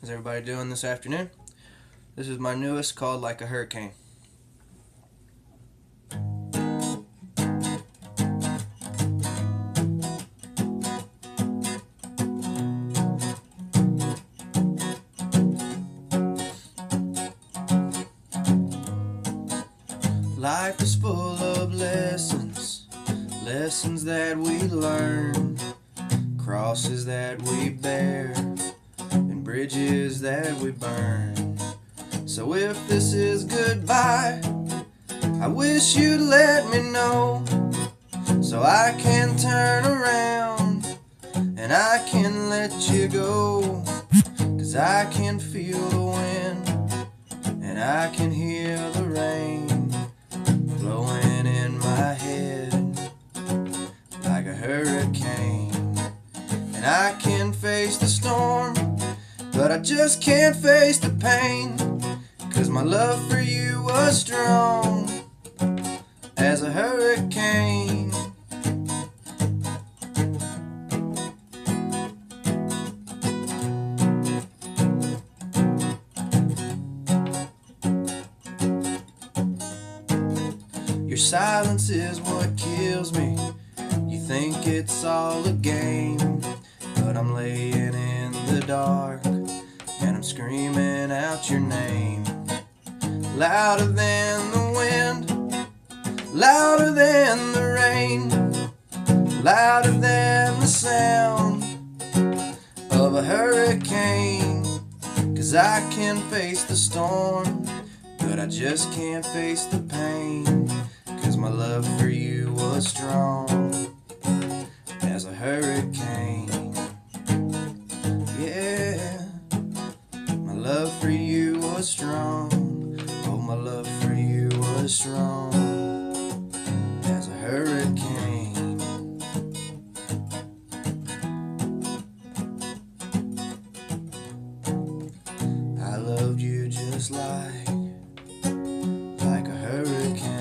How's everybody doing this afternoon? This is my newest called Like a Hurricane. Life is full of lessons, lessons that we learn, crosses that we bear, and bridges that we burn. So if this is goodbye, I wish you'd let me know, so I can turn around and I can let you go. 'Cause I can feel the wind and I can hear the rain blowing in my head like a hurricane. And I can face the storm, but I just can't face the pain. 'Cause my love for you was strong as a hurricane. Your silence is what kills me. You think it's all a game, but I'm laying in the dark and I'm screaming out your name. Louder than the wind, louder than the rain, louder than the sound of a hurricane. 'Cause I can face the storm, but I just can't face the pain. 'Cause my love for you was strong as a hurricane. Yeah, my love for you was strong. Oh, my love for you was strong as a hurricane. I loved you just like a hurricane.